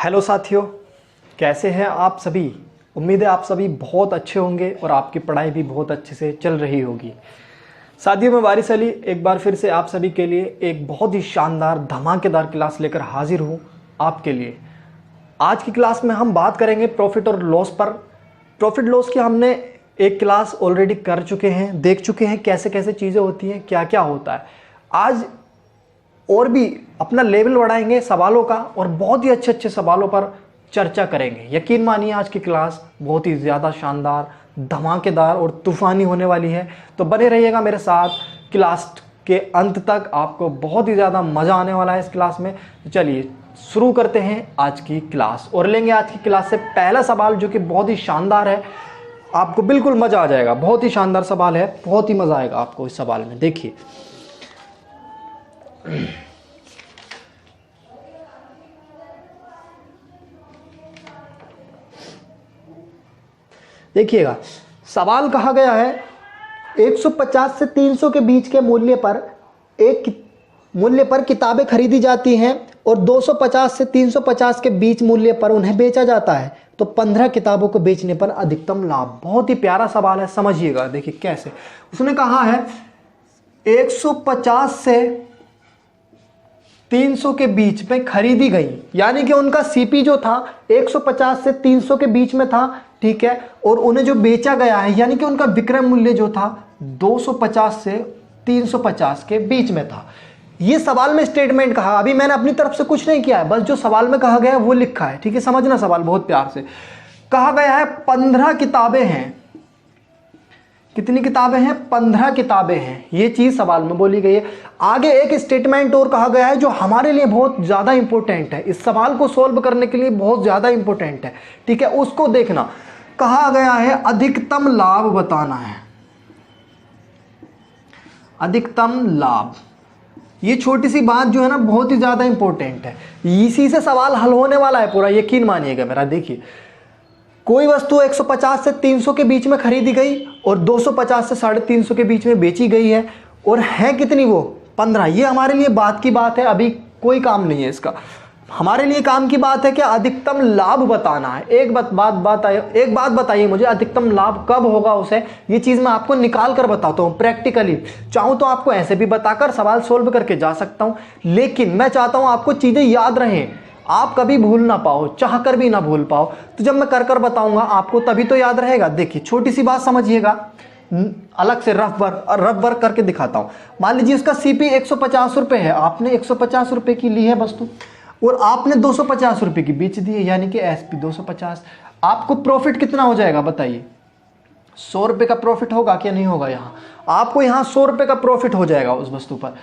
Hello साथियों, कैसे हैं आप सभी। उम्मीद है आप सभी बहुत अच्छे होंगे और आपकी पढ़ाई भी बहुत अच्छे से चल रही होगी। साथियों, मैं वारिस अली एक बार फिर से आप सभी के लिए एक बहुत ही शानदार धमाकेदार क्लास लेकर हाजिर हूँ आपके लिए। आज की क्लास में हम बात करेंगे प्रॉफिट और लॉस पर। प्रॉफिट लॉस की हमने एक क्लास ऑलरेडी कर चुके हैं, देख चुके हैं कैसे कैसे चीज़ें होती हैं, क्या क्या होता है। आज और भी अपना लेवल बढ़ाएंगे सवालों का और बहुत ही अच्छे अच्छे सवालों पर चर्चा करेंगे। यकीन मानिए आज की क्लास बहुत ही ज़्यादा शानदार, धमाकेदार और तूफ़ानी होने वाली है। तो बने रहिएगा मेरे साथ, क्लास के अंत तक आपको बहुत ही ज़्यादा मज़ा आने वाला है इस क्लास में। तो चलिए शुरू करते हैं आज की क्लास और लेंगे आज की क्लास से पहला सवाल जो कि बहुत ही शानदार है। आपको बिल्कुल मज़ा आ जाएगा, बहुत ही शानदार सवाल है, बहुत ही मज़ा आएगा आपको इस सवाल में। देखिए देखिएगा, सवाल कहा गया है 150 से 300 के बीच के मूल्य पर किताबें खरीदी जाती हैं और 250 से 350 के बीच मूल्य पर उन्हें बेचा जाता है, तो 15 किताबों को बेचने पर अधिकतम लाभ। बहुत ही प्यारा सवाल है, समझिएगा। देखिए कैसे उसने कहा है 150 से 300 के बीच में खरीदी गई, यानी कि उनका सीपी जो था 150 से 300 के बीच में था, ठीक है, और उन्हें जो बेचा गया है यानी कि उनका विक्रय मूल्य जो था 250 से 350 के बीच में था। ये सवाल में स्टेटमेंट कहा, अभी मैंने अपनी तरफ से कुछ नहीं किया है, बस जो सवाल में कहा गया है वो लिखा है, ठीक है। समझना सवाल बहुत प्यार से। कहा गया है 15 किताबें हैं। कितनी किताबें हैं? 15 किताबें हैं। ये चीज सवाल में बोली गई है। आगे एक स्टेटमेंट और कहा गया है जो हमारे लिए बहुत ज्यादा इंपॉर्टेंट है, इस सवाल को सोल्व करने के लिए बहुत ज्यादा इंपॉर्टेंट है, ठीक है, उसको देखना। कहा गया है अधिकतम लाभ बताना है। अधिकतम लाभ, ये छोटी सी बात जो है ना बहुत ही ज्यादा इंपॉर्टेंट है। इसी से सवाल हल होने वाला है पूरा, यकीन मानिएगा मेरा। देखिए कोई वस्तु 150 से 300 के बीच में खरीदी गई और 250 से 350 के बीच में बेची गई है, और है कितनी वो 15। ये हमारे लिए बात की बात है, अभी कोई काम नहीं है इसका। हमारे लिए काम की बात है कि अधिकतम लाभ बताना है। एक बात बताइए मुझे, अधिकतम लाभ कब होगा उसे, ये चीज मैं आपको निकाल कर बताता हूँ प्रैक्टिकली। चाहूँ तो आपको ऐसे भी बताकर सवाल सोल्व करके जा सकता हूँ, लेकिन मैं चाहता हूँ आपको चीजें याद रहें, आप कभी भूल ना पाओ, चाह कर भी ना भूल पाओ। तो जब मैं कर बताऊंगा आपको तभी तो याद रहेगा। देखिए छोटी सी बात समझिएगा, अलग से रफ वर्क करके दिखाता हूं। मान लीजिए उसका सीपी 150 रुपए है, आपने 150 रुपए की ली है वस्तु और आपने 250 रुपए की बेच दी है, यानी कि एसपी 250। आपको प्रॉफिट कितना हो जाएगा बताइए? 100 रुपए का प्रॉफिट होगा क्या नहीं होगा? यहाँ आपको यहाँ 100 रुपए का प्रॉफिट हो जाएगा उस वस्तु पर,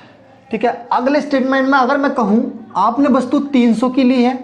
ठीक है। अगले स्टेटमेंट में अगर मैं कहूं आपने वस्तु 300 की ली है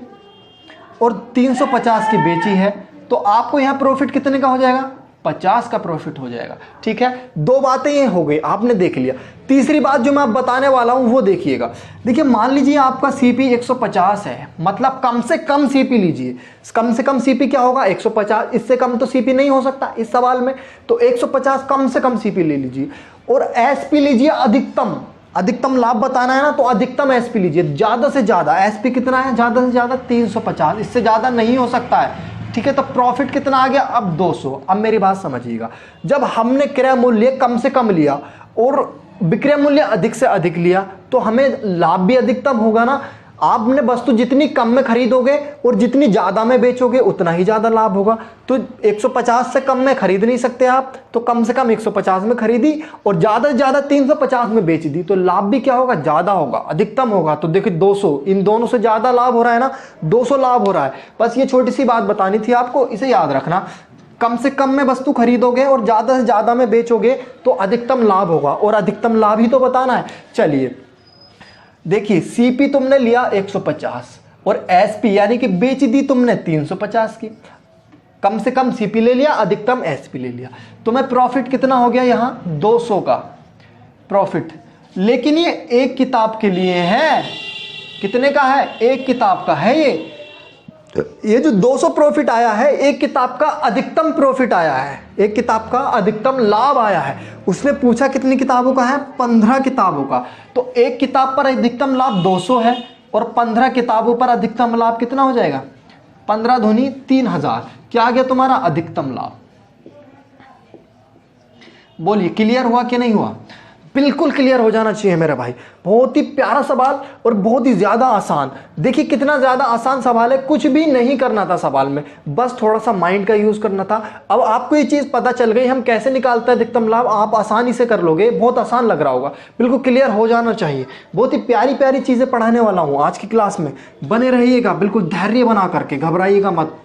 और 350 की बेची है, तो आपको यहां प्रॉफिट कितने का हो जाएगा? 50 का प्रॉफिट हो जाएगा, ठीक है। दो बातें ये हो गई, आपने देख लिया। तीसरी बात जो मैं बताने वाला हूं वो देखिएगा। देखिए मान लीजिए आपका सीपी 150 है, मतलब कम से कम सीपी लीजिए। कम से कम सीपी क्या होगा? 150। इससे कम तो सीपी नहीं हो सकता इस सवाल में, तो 150 कम से कम सीपी ले लीजिए और एसपी लीजिए अधिकतम। अधिकतम लाभ बताना है ना, तो अधिकतम एसपी लीजिए, ज्यादा से ज्यादा। एसपी कितना है? ज्यादा से ज्यादा 350, इससे ज्यादा नहीं हो सकता है, ठीक है। तो प्रॉफिट कितना आ गया? अब 200। अब मेरी बात समझिएगा, जब हमने क्रय मूल्य कम से कम लिया और विक्रय मूल्य अधिक से अधिक लिया, तो हमें लाभ भी अधिकतम होगा ना। आपने वस्तु जितनी कम में खरीदोगे और जितनी ज्यादा में बेचोगे उतना ही ज्यादा लाभ होगा। तो 150 से कम में खरीद नहीं सकते आप, तो कम से कम 150 में खरीदी और ज्यादा से ज्यादा 350 में बेच दी, तो लाभ भी क्या होगा? ज्यादा होगा, अधिकतम होगा। तो देखिए 200, इन दोनों से ज्यादा लाभ हो रहा है ना, 200 लाभ हो रहा है। बस ये छोटी सी बात बतानी थी आपको, इसे याद रखना। कम से कम में वस्तु खरीदोगे और ज्यादा से ज्यादा में बेचोगे तो अधिकतम लाभ होगा, और अधिकतम लाभ ही तो बताना है। चलिए देखिए, सीपी तुमने लिया 150 और एसपी यानी कि बेच दी तुमने 350 की। कम से कम सीपी ले लिया, अधिकतम एसपी ले लिया, तुम्हें प्रॉफिट कितना हो गया? यहाँ 200 का प्रॉफिट। लेकिन ये एक किताब के लिए है। कितने का है? एक किताब का है। ये जो 200 प्रॉफिट आया है, एक किताब का अधिकतम प्रॉफिट आया है, एक किताब का अधिकतम लाभ आया है। उसने पूछा कितनी किताबों का है? 15 किताबों का। तो एक किताब पर अधिकतम लाभ 200 है और 15 किताबों पर अधिकतम लाभ कितना हो जाएगा? 15 दूनी 3000, क्या आ गया तुम्हारा अधिकतम लाभ। बोलिए क्लियर हुआ कि नहीं हुआ। बिल्कुल क्लियर हो जाना चाहिए मेरे भाई। बहुत ही प्यारा सवाल और बहुत ही ज्यादा आसान। देखिए कितना ज्यादा आसान सवाल है, कुछ भी नहीं करना था सवाल में, बस थोड़ा सा माइंड का यूज करना था। अब आपको ये चीज पता चल गई हम कैसे निकालते हैं अधिकतम लाभ, आप आसानी से कर लोगे। बहुत आसान लग रहा होगा, बिल्कुल क्लियर हो जाना चाहिए। बहुत ही प्यारी प्यारी चीजें पढ़ाने वाला हूं आज की क्लास में, बने रहिएगा, बिल्कुल धैर्य बना करके, घबराइएगा मत।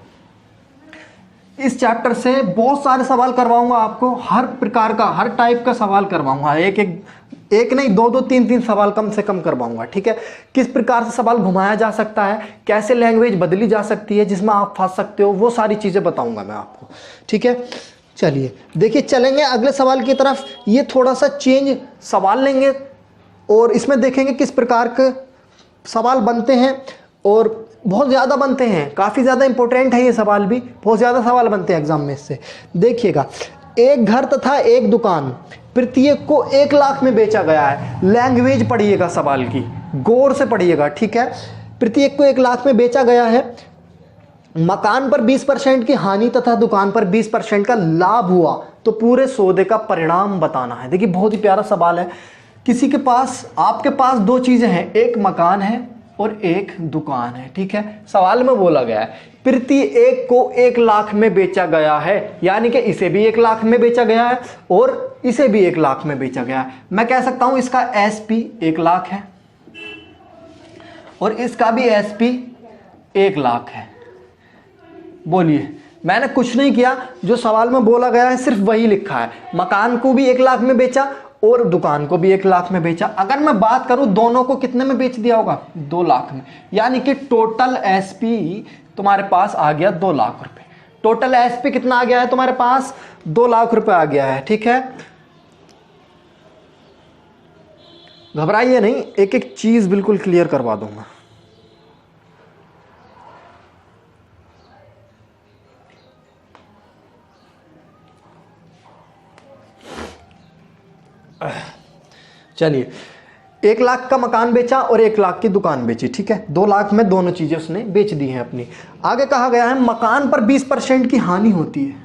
इस चैप्टर से बहुत सारे सवाल करवाऊंगा आपको, हर प्रकार का, हर टाइप का सवाल करवाऊंगा। एक नहीं, दो तीन सवाल कम से कम करवाऊंगा, ठीक है। किस प्रकार से सवाल घुमाया जा सकता है, कैसे लैंग्वेज बदली जा सकती है जिसमें आप फंस सकते हो, वो सारी चीजें बताऊंगा मैं आपको, ठीक है। चलिए देखिए, चलेंगे अगले सवाल की तरफ। ये थोड़ा सा चेंज सवाल लेंगे और इसमें देखेंगे किस प्रकार के सवाल बनते हैं, और बहुत ज़्यादा बनते हैं, काफ़ी ज़्यादा इंपॉर्टेंट है ये सवाल भी, बहुत ज़्यादा सवाल बनते हैं एग्जाम में इससे। देखिएगा, एक घर तथा एक दुकान प्रत्येक को 1 लाख में बेचा गया है। लैंग्वेज पढ़िएगा सवाल की, गौर से पढ़िएगा, ठीक है। प्रत्येक को 1 लाख में बेचा गया है। मकान पर 20% की हानि तथा दुकान पर 20% का लाभ हुआ तो पूरे सौदे का परिणाम बताना है। देखिए बहुत ही प्यारा सवाल है। किसी के पास, आपके पास 2 चीज़ें हैं, एक मकान है और एक दुकान है, ठीक है। सवाल में बोला गया है प्रति एक को 1 लाख में बेचा गया है, यानी कि इसे भी 1 लाख में बेचा गया है और इसे भी 1 लाख में बेचा गया है। मैं कह सकता हूं इसका एसपी 1 लाख है और इसका भी एसपी 1 लाख है। बोलिए, मैंने कुछ नहीं किया, जो सवाल में बोला गया है सिर्फ वही लिखा है। मकान को भी 1 लाख में बेचा और दुकान को भी 1 लाख में बेचा। अगर मैं बात करूं दोनों को कितने में बेच दिया होगा, 2 लाख में, यानी कि टोटल एसपी तुम्हारे पास आ गया 2 लाख रुपए। टोटल एसपी कितना आ गया है तुम्हारे पास, 2 लाख रुपए आ गया है, ठीक है। घबराइए नहीं, एक एक चीज बिल्कुल क्लियर करवा दूंगा। चलिए, 1 लाख का मकान बेचा और 1 लाख की दुकान बेची, ठीक है। 2 लाख में दोनों चीजें उसने बेच दी हैं अपनी। आगे कहा गया है मकान पर 20% की हानि होती है।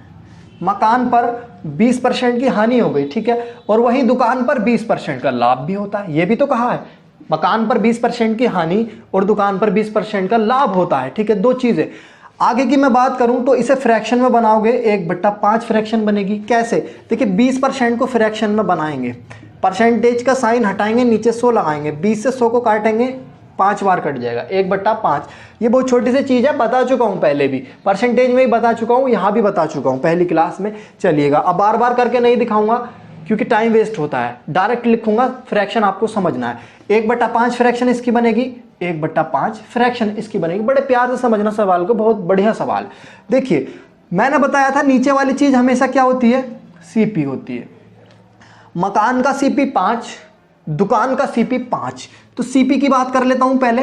मकान पर 20% की हानि हो गई, ठीक है, और वहीं दुकान पर 20% का लाभ भी होता है। ये भी तो कहा है, मकान पर 20% की हानि और दुकान पर 20% का लाभ होता है, ठीक है। 2 चीजें। आगे की मैं बात करूं तो इसे फ्रैक्शन में बनाओगे, 1/5 फ्रैक्शन बनेगी। कैसे, देखिए 20% को फ्रैक्शन में बनाएंगे, परसेंटेज का साइन हटाएंगे, नीचे 100 लगाएंगे, 20 से 100 को काटेंगे, 5 बार कट जाएगा, 1/5। ये बहुत छोटी सी चीज है, बता चुका हूं पहले भी, परसेंटेज में ही बता चुका हूं, यहां भी बता चुका हूं पहली क्लास में। चलिएगा, अब बार बार करके नहीं दिखाऊंगा क्योंकि टाइम वेस्ट होता है, डायरेक्ट लिखूंगा, फ्रैक्शन आपको समझना है। 1/5 फ्रैक्शन इसकी बनेगी, 1/5 फ्रैक्शन इसकी बनेगी। बड़े प्यार से समझना सवाल को, बहुत बढ़िया सवाल। देखिए मैंने बताया था नीचे वाली चीज हमेशा क्या होती है, सीपी होती है। मकान का सीपी 5, दुकान का सीपी 5। तो सीपी की बात कर लेता हूं पहले।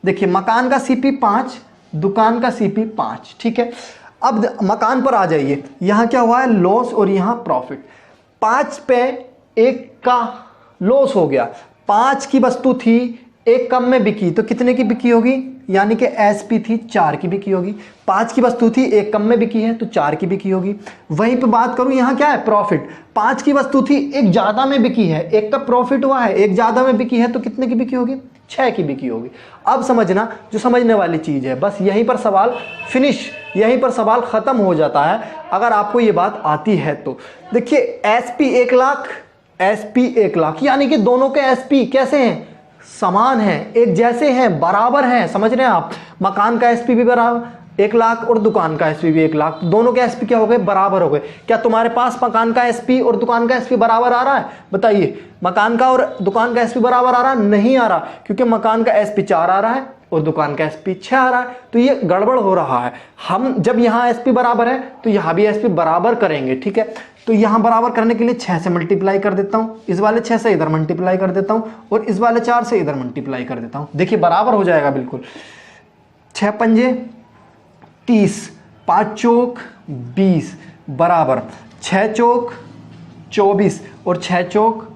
देखिए मकान का सीपी 5, दुकान का सीपी 5, ठीक है। अब मकान पर आ जाइए, यहां क्या हुआ है, लॉस और यहां प्रॉफिट। 5 पे 1 का लॉस हो गया, 5 की वस्तु थी, 1 कम में बिकी तो कितने की बिकी होगी, यानी कि एसपी थी 4 की बिकी होगी। 5 की वस्तु थी, 1 कम में बिकी है तो 4 की बिकी होगी। वहीं पे बात करूं, यहां क्या है, प्रॉफिट। 5 की वस्तु थी, 1 ज्यादा में बिकी है, 1 का प्रॉफिट हुआ है, 1 ज्यादा में बिकी है तो कितने की बिकी होगी, 6 की बिकी होगी। अब समझना, जो समझने वाली चीज है, बस यहीं पर सवाल फिनिश, यहीं पर सवाल खत्म हो जाता है अगर आपको ये बात आती है तो। देखिए एसपी 1 लाख, एसपी 1 लाख, यानी कि दोनों के एसपी कैसे हैं, समान हैं, एक जैसे हैं, बराबर हैं। समझ रहे हैं आप, मकान का एसपी भी बराबर 1 लाख और दुकान का एसपी भी 1 लाख, दोनों के एसपी क्या हो गए, बराबर हो गए। क्या तुम्हारे पास मकान का एसपी और दुकान का एसपी बराबर आ रहा है, बताइए। मकान का और दुकान का एसपी बराबर आ रहा है, नहीं आ रहा, क्योंकि मकान का एसपी 4 आ रहा है और दुकान का एसपी 6 आ रहा है, तो ये गड़बड़ हो रहा है। हम जब यहाँ एसपी बराबर है तो यहाँ भी एसपी बराबर करेंगे, ठीक है। तो यहां बराबर करने के लिए 6 से मल्टीप्लाई कर देता हूं, इस वाले 6 से इधर मल्टीप्लाई कर देता हूं और इस वाले 4 से इधर मल्टीप्लाई कर देता हूं। देखिए बराबर हो जाएगा बिल्कुल। 6 पंजे 30, 5 चौक 20 बराबर 6 चौक 24 और 6 चौक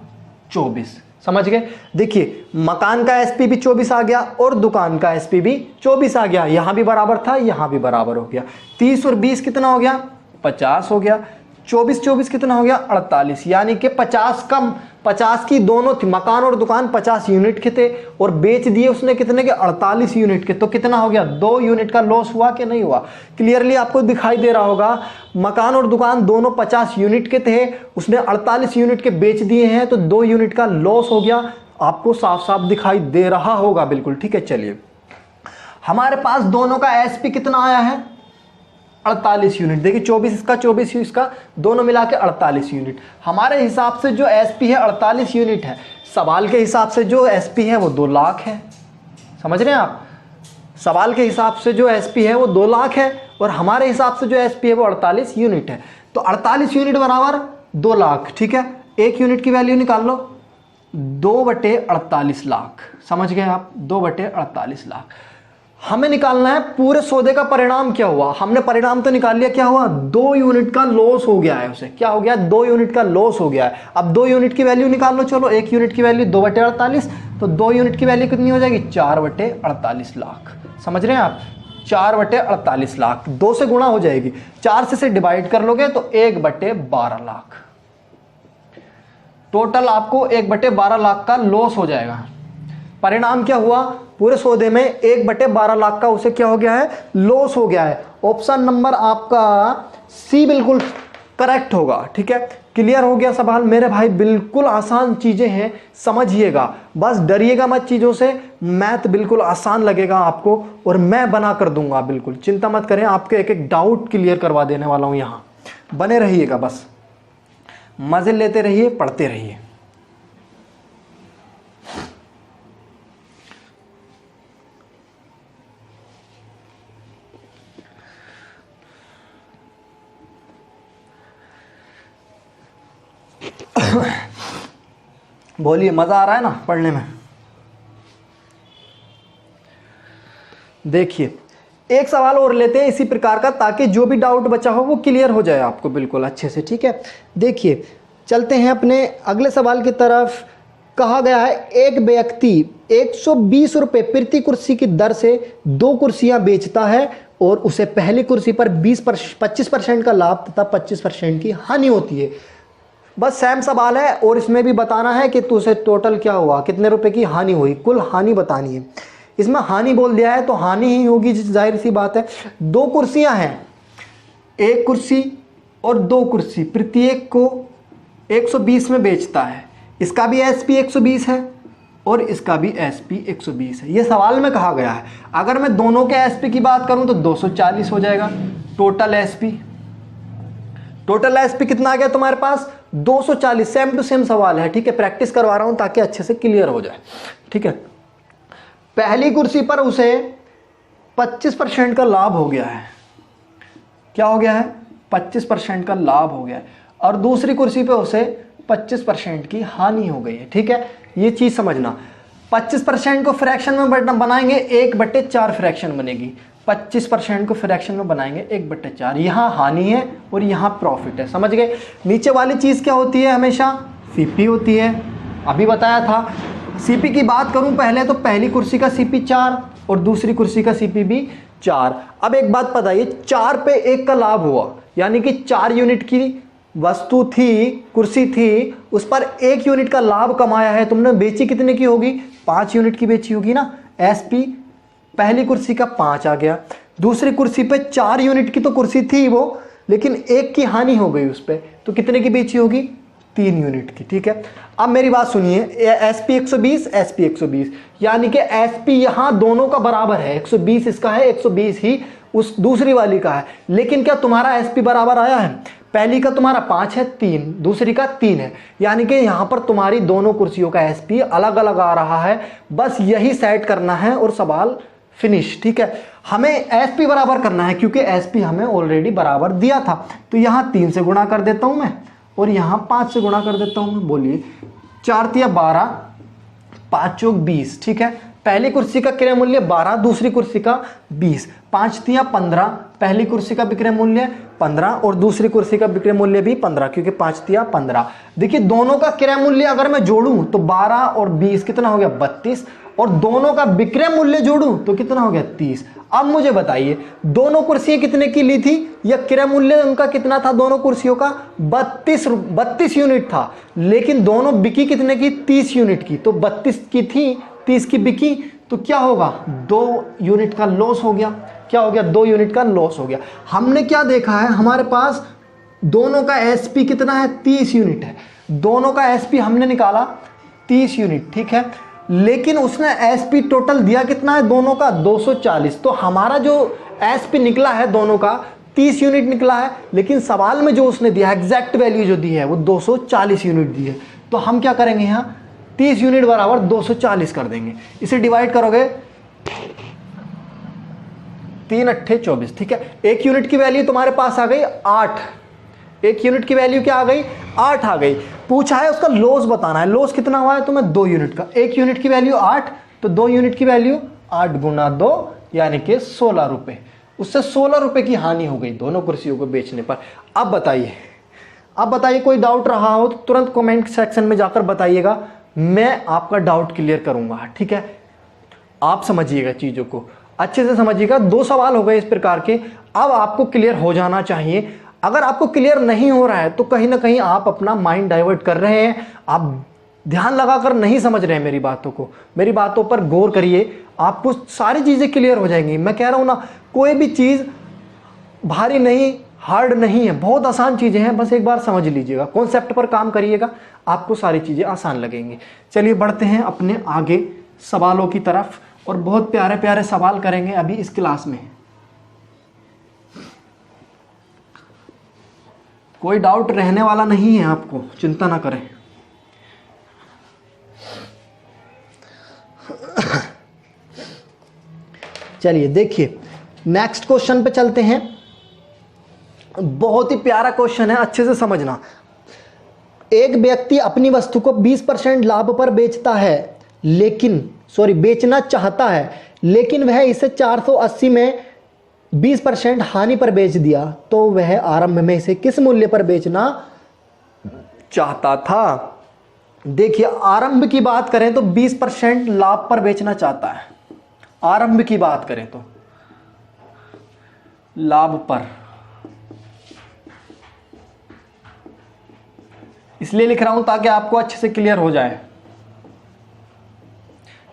24। समझ गए। देखिए मकान का एसपी भी 24 आ गया और दुकान का एसपी भी 24 आ गया, यहां भी बराबर था यहां भी बराबर हो गया। 30 और 20 कितना हो गया, 50 हो गया। 24 कितना हो गया, 48, यानी कि 50 कम 50 की दोनों थी, मकान और दुकान 50 यूनिट के थे और बेच दिए उसने कितने के, 48 यूनिट के। तो कितना हो गया, 2 यूनिट का लॉस हुआ कि नहीं हुआ। क्लियरली आपको दिखाई दे रहा होगा, मकान और दुकान दोनों 50 यूनिट के थे, उसने 48 यूनिट के बेच दिए हैं, तो 2 यूनिट का लॉस हो गया। आपको साफ साफ दिखाई दे रहा होगा, बिल्कुल ठीक है। चलिए हमारे पास दोनों का एसपी कितना आया है, 48 यूनिट। देखिए 24 इसका 24 इसका, दोनों मिला के 48 यूनिट। हमारे हिसाब से जो एसपी है 48 यूनिट है, सवाल के हिसाब से जो एसपी है वो 2 लाख है। समझ रहे हैं आप, सवाल के हिसाब से जो एसपी है वो 2 लाख है और हमारे हिसाब से जो एसपी है वो 48 यूनिट है। तो 48 यूनिट बराबर 2 लाख, ठीक है। 1 यूनिट की वैल्यू निकाल लो, 2/48 लाख। समझ गए आप, 2/48 लाख। हमें निकालना है पूरे सौदे का परिणाम क्या हुआ। हमने परिणाम तो निकाल लिया, क्या हुआ, 2 यूनिट का लॉस हो गया है उसे। क्या हो गया, 2 यूनिट का लॉस हो गया है। अब 2 यूनिट की वैल्यू निकाल लो। चलो 1 यूनिट की वैल्यू 2/48, तो 2 यूनिट की वैल्यू कितनी हो जाएगी, 4/48 लाख। समझ रहे हैं आप, 4/48 लाख। 2 से गुणा हो जाएगी, 4 से डिवाइड कर लोगे तो 1/12 लाख। टोटल आपको 1/12 लाख का लॉस हो जाएगा। परिणाम क्या हुआ, पूरे सौदे में 1/12 लाख का उसे क्या हो गया है, लॉस हो गया है। ऑप्शन नंबर आपका सी बिल्कुल करेक्ट होगा, ठीक है। क्लियर हो गया सवाल मेरे भाई, बिल्कुल आसान चीजें हैं, समझिएगा, बस डरिएगा मत चीजों से। मैथ बिल्कुल आसान लगेगा आपको और मैं बना कर दूंगा, बिल्कुल चिंता मत करें। आपके एक एक डाउट क्लियर करवा देने वाला हूं, यहां बने रहिएगा, बस मजे लेते रहिए, पढ़ते रहिए। बोलिए, मजा आ रहा है ना पढ़ने में। देखिए एक सवाल और लेते हैं इसी प्रकार का, ताकि जो भी डाउट बचा हो वो क्लियर हो जाए आपको बिल्कुल अच्छे से, ठीक है। देखिए चलते हैं अपने अगले सवाल की तरफ। कहा गया है एक व्यक्ति 120 रुपए प्रति कुर्सी की दर से 2 कुर्सियां बेचता है और उसे पहली कुर्सी पर 25% का लाभ तथा 25% की हानि होती है। बस सेम सवाल है और इसमें भी बताना है कि तुझे टोटल क्या हुआ, कितने रुपए की हानि हुई, कुल हानि बतानी है। इसमें हानि बोल दिया है तो हानि ही होगी, जाहिर सी बात है। 2 कुर्सियां हैं, 1 कुर्सी और 2 कुर्सी, प्रत्येक को 120 में बेचता है। इसका भी एसपी 120 है और इसका भी एसपी 120 है, ये सवाल में कहा गया है। अगर मैं दोनों के एसपी की बात करूं तो 240 हो जाएगा टोटल एसपी। टोटल एसपी कितना आ गया तुम्हारे पास, 240। सेम टू सेम सवाल है, ठीक है। प्रैक्टिस करवा रहा हूं ताकि अच्छे से क्लियर हो जाए, ठीक है। पहली कुर्सी पर उसे 25% का लाभ हो गया है। क्या हो गया है, 25% का लाभ हो गया है। और दूसरी कुर्सी पे उसे 25% की हानि हो गई है, ठीक है। ये चीज समझना, 25% को फ्रैक्शन में बनाएंगे 1/4 फ्रैक्शन बनेगी। 25% को फ्रैक्शन में बनाएंगे 1/4, यहाँ हानि है और यहाँ प्रॉफिट है। समझ गए। नीचे वाली चीज क्या होती है, हमेशा सीपी होती है, अभी बताया था। सीपी की बात करूं पहले तो पहली कुर्सी का सीपी 4 और दूसरी कुर्सी का सीपी भी 4। अब एक बात पता है, 4 पे 1 का लाभ हुआ, यानी कि 4 यूनिट की वस्तु थी, कुर्सी थी, उस पर 1 यूनिट का लाभ कमाया है तुमने। बेची कितने की होगी, 5 यूनिट की बेची होगी ना। एसपी पहली कुर्सी का 5 आ गया, दूसरी कुर्सी पे 4 यूनिट की तो कुर्सी थी वो, लेकिन 1 की हानि हो गई उस पर, तो कितने की बेची होगी, 3 यूनिट की, ठीक है। अब मेरी बात सुनिए, एसपी 120 एसपी 120, यानी कि एसपी यहां दोनों का बराबर है, 120 इसका है, 120 ही उस दूसरी वाली का है। लेकिन क्या तुम्हारा एसपी बराबर आया है, पहली का तुम्हारा 5 है, 3, दूसरी का 3 है, यानी कि यहां पर तुम्हारी दोनों कुर्सियों का एसपी अलग अलग आ रहा है। बस यही सेट करना है और सवाल फिनिश, ठीक है। हमें एसपी बराबर करना है क्योंकि एसपी हमें ऑलरेडी बराबर दिया था, तो यहां 3 से गुणा कर देता हूं मैं और यहां 5 से गुणा कर देता हूं मैं। बोलिए 4 तिया 12, 5 चौक 20, ठीक है। पहली कुर्सी का क्रय मूल्य 12, दूसरी कुर्सी का 20, 5 तिया 15, पहली कुर्सी का विक्रय मूल्य 15 और दूसरी कुर्सी का विक्रय मूल्य भी 15, क्योंकि 5 तिया 15। देखिए दोनों का क्रय मूल्य अगर मैं जोड़ूं तो 12 और 20 कितना हो गया 32, और दोनों का विक्रय मूल्य जोड़ूं तो कितना हो गया 30। अब मुझे बताइए दोनों कुर्सियां कितने की ली थी, या क्रय मूल्य उनका कितना था दोनों कुर्सियों का 32 यूनिट था, लेकिन दोनों बिकी कितने की 30 यूनिट की। तो 32 की थी 30 की बिकी, तो क्या होगा 2 यूनिट का लॉस हो गया। क्या हो गया 2 यूनिट का लॉस हो गया। हमने क्या देखा है, हमारे पास दोनों का एसपी कितना है 30 यूनिट है, दोनों का एसपी हमने निकाला 30 यूनिट, ठीक है, लेकिन उसने एसपी टोटल दिया कितना है दोनों का 240। तो हमारा जो एसपी निकला है दोनों का 30 यूनिट निकला है, लेकिन सवाल में जो उसने दिया एग्जैक्ट वैल्यू जो दी है वो 240 यूनिट दी है। तो हम क्या करेंगे यहाँ 30 यूनिट बराबर 240 कर देंगे, इसे डिवाइड करोगे 3 अट्ठे 24, ठीक है। 1 यूनिट की वैल्यू तुम्हारे पास आ गई 8, 1 यूनिट की वैल्यू क्या आ गई 8 आ गई। पूछा है उसका लॉस बताना है, लॉस कितना हुआ है तुम्हें 2 यूनिट का, 1 यूनिट की वैल्यू 8 तो 2 यूनिट की वैल्यू 8 गुना 2 यानी कि 16 रुपए, उससे 16 रुपए की हानि हो गई दोनों कुर्सियों को बेचने पर। अब बताइए कोई डाउट रहा हो तो तुरंत कमेंट सेक्शन में जाकर बताइएगा, मैं आपका डाउट क्लियर करूंगा, ठीक है। आप समझिएगा चीजों को अच्छे से समझिएगा। 2 सवाल हो गए इस प्रकार के, अब आपको क्लियर हो जाना चाहिए। अगर आपको क्लियर नहीं हो रहा है तो कहीं ना कहीं आप अपना माइंड डाइवर्ट कर रहे हैं, आप ध्यान लगाकर नहीं समझ रहे हैं मेरी बातों को। मेरी बातों पर गौर करिए, आपको सारी चीजें क्लियर हो जाएंगी। मैं कह रहा हूं ना, कोई भी चीज भारी नहीं, हार्ड नहीं है, बहुत आसान चीजें हैं, बस एक बार समझ लीजिएगा, कॉन्सेप्ट पर काम करिएगा, आपको सारी चीजें आसान लगेंगी। चलिए बढ़ते हैं अपने आगे सवालों की तरफ, और बहुत प्यारे प्यारे सवाल करेंगे अभी इस क्लास में। कोई डाउट रहने वाला नहीं है, आपको चिंता ना करें। चलिए देखिए नेक्स्ट क्वेश्चन पे चलते हैं। बहुत ही प्यारा क्वेश्चन है, अच्छे से समझना। एक व्यक्ति अपनी वस्तु को 20% लाभ पर बेचना चाहता है, लेकिन वह इसे 480 में 20% हानि पर बेच दिया, तो वह आरंभ में इसे किस मूल्य पर बेचना चाहता था। देखिए आरंभ की बात करें तो 20% लाभ पर बेचना चाहता है। आरंभ की बात करें तो लाभ पर, इसलिए लिख रहा हूं ताकि आपको अच्छे से क्लियर हो जाए,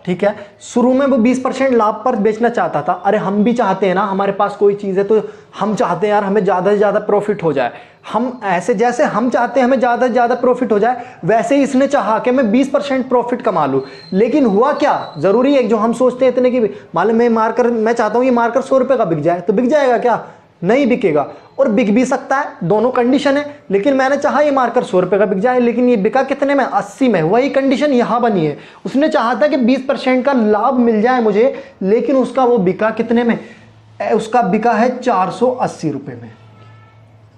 ठीक है। शुरू में वो 20% लाभ पर बेचना चाहता था। अरे हम भी चाहते हैं ना, हमारे पास कोई चीज है तो हम चाहते हैं यार हमें ज्यादा से ज्यादा प्रॉफिट हो जाए। हम ऐसे जैसे हम चाहते हैं हमें ज्यादा से ज्यादा प्रॉफिट हो जाए, वैसे ही इसने चाहा कि मैं 20% प्रॉफिट कमा लूं। लेकिन हुआ क्या, जरूरी है जो हम सोचते हैं इतने की, मान लो मैं चाहता हूं ये मार्कर 100 रुपए का बिक जाए, तो बिक जाएगा क्या, नहीं बिकेगा, और बिक भी सकता है, दोनों कंडीशन है। लेकिन मैंने चाहा ये मार्कर 100 रुपए का बिक जाए, लेकिन ये बिका कितने में 80 में, वही कंडीशन यहां बनी है। उसने चाहा था कि 20% का लाभ मिल जाए मुझे, लेकिन उसका वो बिका कितने में, उसका बिका है 480 रुपए में,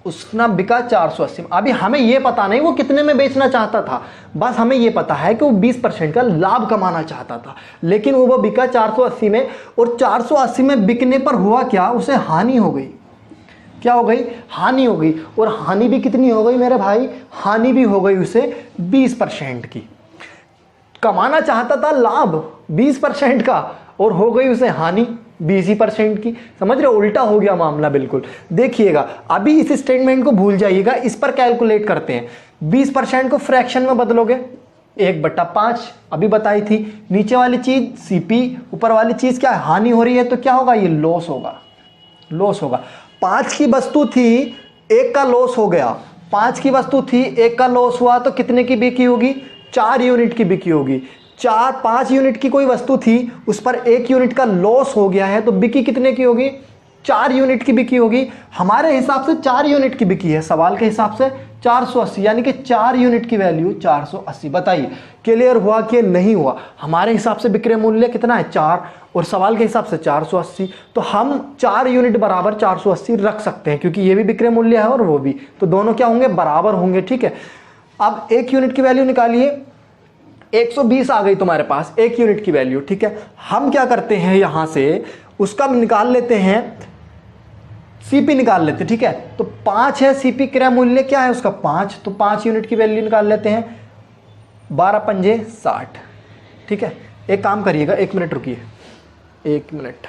उसका बिका 480 में। अभी हमें ये पता नहीं वो कितने में बेचना चाहता था, बस हमें ये पता है कि वो 20% का लाभ कमाना चाहता था, लेकिन वो बिका 480 में। और 480 में बिकने पर हुआ क्या, उसे हानि हो गई। क्या हो गई, हानि हो गई। और हानि भी कितनी हो गई मेरे भाई, हानि भी हो गई उसे 20% की। कमाना चाहता था लाभ 20% का, और हो गई उसे हानि 20% की। समझ रहे, उल्टा हो गया मामला बिल्कुल। देखिएगा अभी इस स्टेटमेंट को भूल जाइएगा, इस पर कैलकुलेट करते हैं। 20% को फ्रैक्शन में बदलोगे 1/5 अभी बताई थी। नीचे वाली चीज सीपी, ऊपर वाली चीज क्या हानि हो रही है, तो क्या होगा, ये लॉस होगा, लॉस होगा। 5 की वस्तु थी, 1 का लॉस हो गया। 5 की वस्तु थी, 1 का लॉस हुआ, तो कितने की बिकी होगी, 4 यूनिट की बिकी होगी। 5 यूनिट की कोई वस्तु थी, उस पर 1 यूनिट का लॉस हो गया है, तो बिकी कितने की होगी, 4 यूनिट की बिकी होगी। हमारे हिसाब से 4 यूनिट की बिकी है, सवाल के हिसाब से 480, यानी कि 4 यूनिट की वैल्यू 480। बताइए क्लियर हुआ कि नहीं हुआ। हमारे हिसाब से विक्रय मूल्य कितना है 4, और सवाल के हिसाब से 480, तो हम 4 यूनिट बराबर 480 रख सकते हैं, क्योंकि ये भी विक्रय मूल्य है और वो भी, तो दोनों क्या होंगे, बराबर होंगे, ठीक है। अब 1 यूनिट की वैल्यू निकालिए, 120 आ गई तुम्हारे पास 1 यूनिट की वैल्यू, ठीक है। हम क्या करते हैं यहां से उसका निकाल लेते हैं, सीपी निकाल लेते हैं, ठीक है। तो 5 है सीपी, क्रय मूल्य क्या है उसका 5, तो 5 यूनिट की वैल्यू निकाल लेते हैं, 12 पंजे 60, ठीक है। एक काम करिएगा, 1 मिनट रुकिए, 1 मिनट,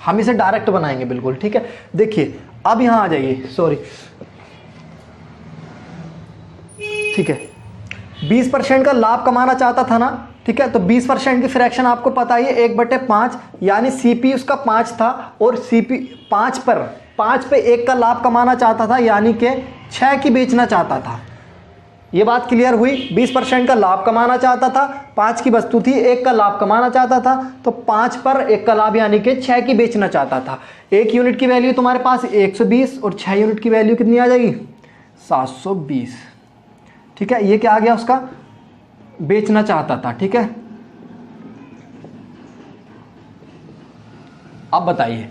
हम इसे डायरेक्ट बनाएंगे बिल्कुल, ठीक है। देखिए अब यहां आ जाइए, सॉरी, ठीक है। 20% का लाभ कमाना चाहता था ना, ठीक है। तो 20% की फ्रैक्शन आपको पता ही है 1/5, यानी सीपी उसका 5 था और सीपी 5 पे 1 का लाभ कमाना चाहता था, यानी कि 6 की बेचना चाहता था। ये बात क्लियर हुई। 20% का लाभ कमाना चाहता था, 5 की वस्तु थी, 1 का लाभ कमाना चाहता था, तो 5 पर 1 का लाभ यानी कि 6 की बेचना चाहता था। 1 यूनिट की वैल्यू तुम्हारे पास 120 और 6 यूनिट की वैल्यू कितनी आ जाएगी 720, ठीक है। ये क्या आ गया उसका बेचना चाहता था, ठीक है। अब बताइए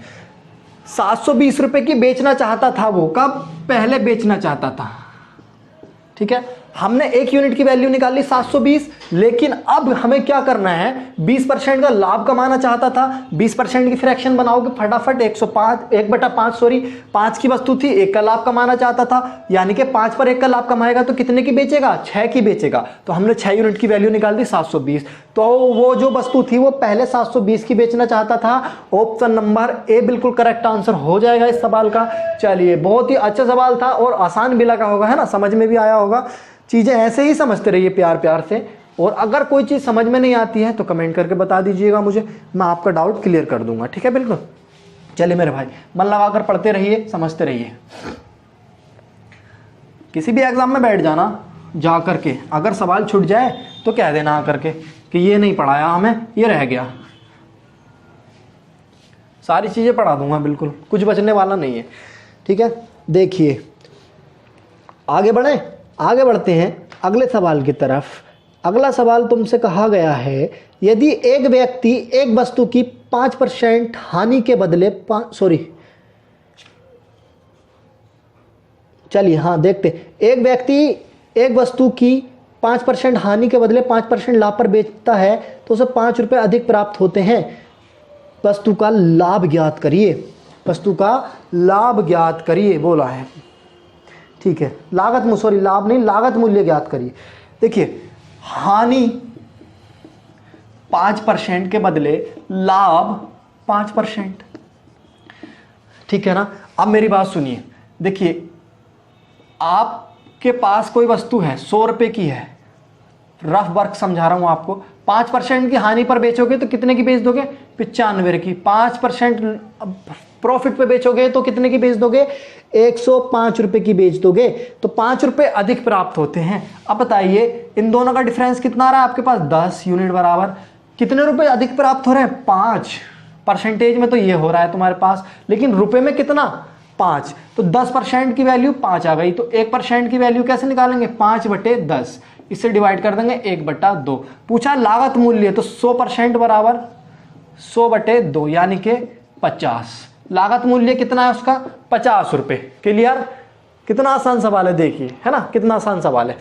720 रुपए की बेचना चाहता था वो, कब पहले बेचना चाहता था, ठीक है। हमने 1 यूनिट की वैल्यू निकाली 720, लेकिन अब हमें क्या करना है, 20% का लाभ कमाना चाहता था। 20% की फ्रैक्शन बनाओगे फटाफट, 1/5 सॉरी, 5 की वस्तु थी, 1 का लाभ कमाना चाहता था, यानी कि 5 पर 1 का लाभ कमाएगा तो कितने की बेचेगा 6 की बेचेगा। तो हमने 6 यूनिट की वैल्यू निकाल दी 720। तो वो जो वस्तु थी वो पहले 720 की बेचना चाहता था। ऑप्शन नंबर ए बिल्कुल करेक्ट आंसर हो जाएगा इस सवाल का। चलिए, बहुत ही अच्छा सवाल था और आसान भी लगा होगा, है ना, समझ में भी आया होगा। चीजें ऐसे ही समझते रहिए प्यार प्यार से, और अगर कोई चीज समझ में नहीं आती है तो कमेंट करके बता दीजिएगा मुझे, मैं आपका डाउट क्लियर कर दूंगा, ठीक है। बिल्कुल, चलिए मेरे भाई, मन लगाकर पढ़ते रहिए, समझते रहिए। किसी भी एग्जाम में बैठ जाना, जा करके अगर सवाल छूट जाए तो कह देना आकर के कि ये नहीं पढ़ाया हमें, ये रह गया। सारी चीजें पढ़ा दूंगा बिल्कुल, कुछ बचने वाला नहीं है, ठीक है। देखिए आगे बढ़े, आगे बढ़ते हैं अगले सवाल की तरफ। अगला सवाल तुमसे कहा गया है, यदि एक व्यक्ति एक वस्तु की 5% हानि के बदले चलिए हाँ देखते, एक व्यक्ति एक वस्तु की 5% हानि के बदले 5% लाभ पर बेचता है तो उसे 5 रुपये अधिक प्राप्त होते हैं। वस्तु का लाभ ज्ञात करिए, वस्तु का लाभ ज्ञात करिए बोला है, ठीक है। लाभ नहीं, लागत मूल्य ज्ञात करिए। देखिए हानि 5% के बदले लाभ 5%, ठीक है ना। अब मेरी बात सुनिए, देखिए आपके पास कोई वस्तु है 100 रुपए की है, रफ वर्क समझा रहा हूं आपको। 5% की हानि पर बेचोगे तो कितने की बेच दोगे 95 की। 5% प्रॉफिट पे बेचोगे तो कितने की बेच दोगे 105 रुपए की बेच दोगे, तो 5 रुपए अधिक प्राप्त होते हैं। अब बताइए इन दोनों का डिफरेंस कितना आ रहा है आपके पास 10 यूनिट बराबर कितने रुपए अधिक प्राप्त हो रहे हैं 5। परसेंटेज में तो ये हो रहा है तुम्हारे पास, लेकिन रुपए में कितना 5। तो 10% की वैल्यू 5 आ गई, तो 1% की वैल्यू कैसे निकालेंगे 5/10, इससे डिवाइड कर देंगे 1/2। पूछा लागत मूल्य, तो 100% बराबर 100/2 यानी कि 50। लागत मूल्य कितना है उसका 50 रुपए। क्लियर, कितना आसान सवाल है देखिए, है ना, कितना आसान सवाल है।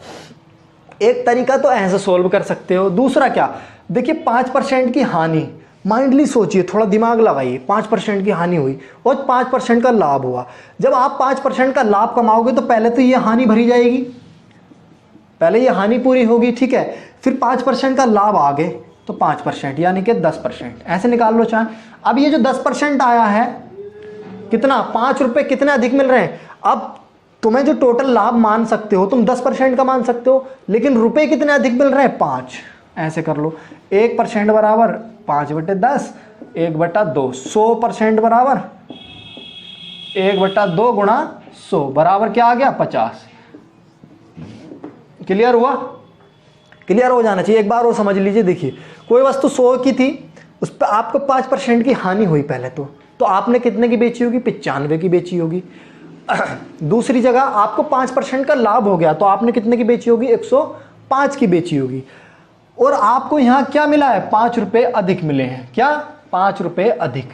एक तरीका तो ऐसे सोल्व कर सकते हो, दूसरा क्या, देखिए 5% की हानि, माइंडली सोचिए, थोड़ा दिमाग लगाइए। 5% की हानि हुई और 5% का लाभ हुआ। जब आप 5% का लाभ कमाओगे तो पहले तो ये हानि भरी जाएगी, पहले ये हानि पूरी होगी, ठीक है। फिर 5% का लाभ आ गए तो 5% यानी कि 10%, ऐसे निकाल लो चाहे। अब ये जो 10% आया है कितना 5 रुपए कितने अधिक मिल रहे हैं। अब तुम्हें जो टोटल लाभ मान सकते हो तुम 10% का मान सकते हो, लेकिन रुपए कितने अधिक मिल रहे हैं 5। ऐसे कर लो 1% बराबर 5/10, 1/2, 100% बराबर 1/2 गुणा 100 बराबर क्या आ गया 50। क्लियर हुआ, क्लियर हो जाना चाहिए। एक बार वो समझ लीजिए, देखिए कोई वस्तु 100 की थी, उस पर आपको 5% की हानि हुई पहले तो आपने कितने की बेची होगी 95 की बेची होगी। दूसरी जगह आपको 5% का लाभ हो गया तो आपने कितने की बेची होगी 105 की बेची होगी। और आपको यहां क्या मिला है 5 रुपए अधिक मिले हैं, क्या 5 रुपए अधिक।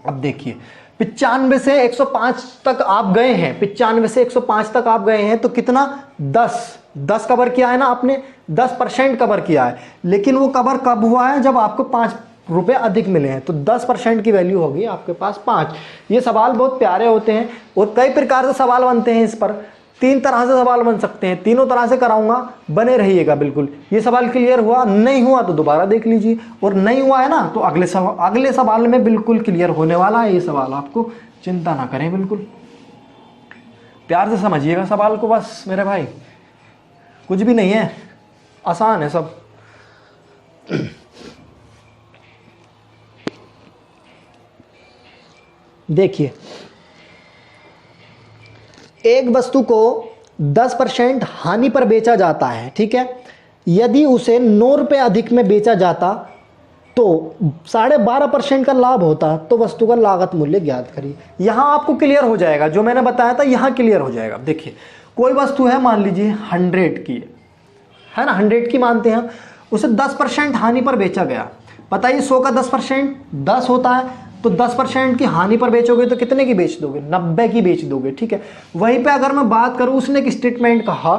अब देखिए 95 से 105 तक आप गए हैं, 95 से 105 तक आप गए हैं, तो कितना 10 कवर किया है ना आपने, 10% कवर किया है। लेकिन वो कवर कब हुआ है, जब आपको 5 रुपए अधिक मिले हैं, तो 10% की वैल्यू होगी आपके पास 5। ये सवाल बहुत प्यारे होते हैं और कई प्रकार से सवाल बनते हैं इस पर। 3 तरह से सवाल बन सकते हैं, तीनों तरह से कराऊंगा, बने रहिएगा बिल्कुल। ये सवाल क्लियर हुआ, नहीं हुआ तो दोबारा देख लीजिए, और नहीं हुआ है ना तो अगले सवाल में बिल्कुल क्लियर होने वाला है ये सवाल, आपको चिंता ना करें, बिल्कुल प्यार से समझिएगा सवाल को बस मेरे भाई, कुछ भी नहीं है, आसान है सब। देखिए, एक वस्तु को 10% हानि पर बेचा जाता है, ठीक है। यदि उसे 9 रुपए अधिक में बेचा जाता तो 12.5% का लाभ होता, तो वस्तु का लागत मूल्य ज्ञात करिए। यहां आपको क्लियर हो जाएगा, जो मैंने बताया था यहां क्लियर हो जाएगा। देखिए, कोई वस्तु है, मान लीजिए 100 की है ना, 100 की मानते हैं, उसे 10% हानि पर बेचा गया। बताइए 100 का 10% 10 होता है, तो 10% की हानि पर बेचोगे तो कितने की बेच दोगे, 90 की बेच दोगे, ठीक है। वहीं पे अगर मैं बात करूं, उसने एक स्टेटमेंट कहा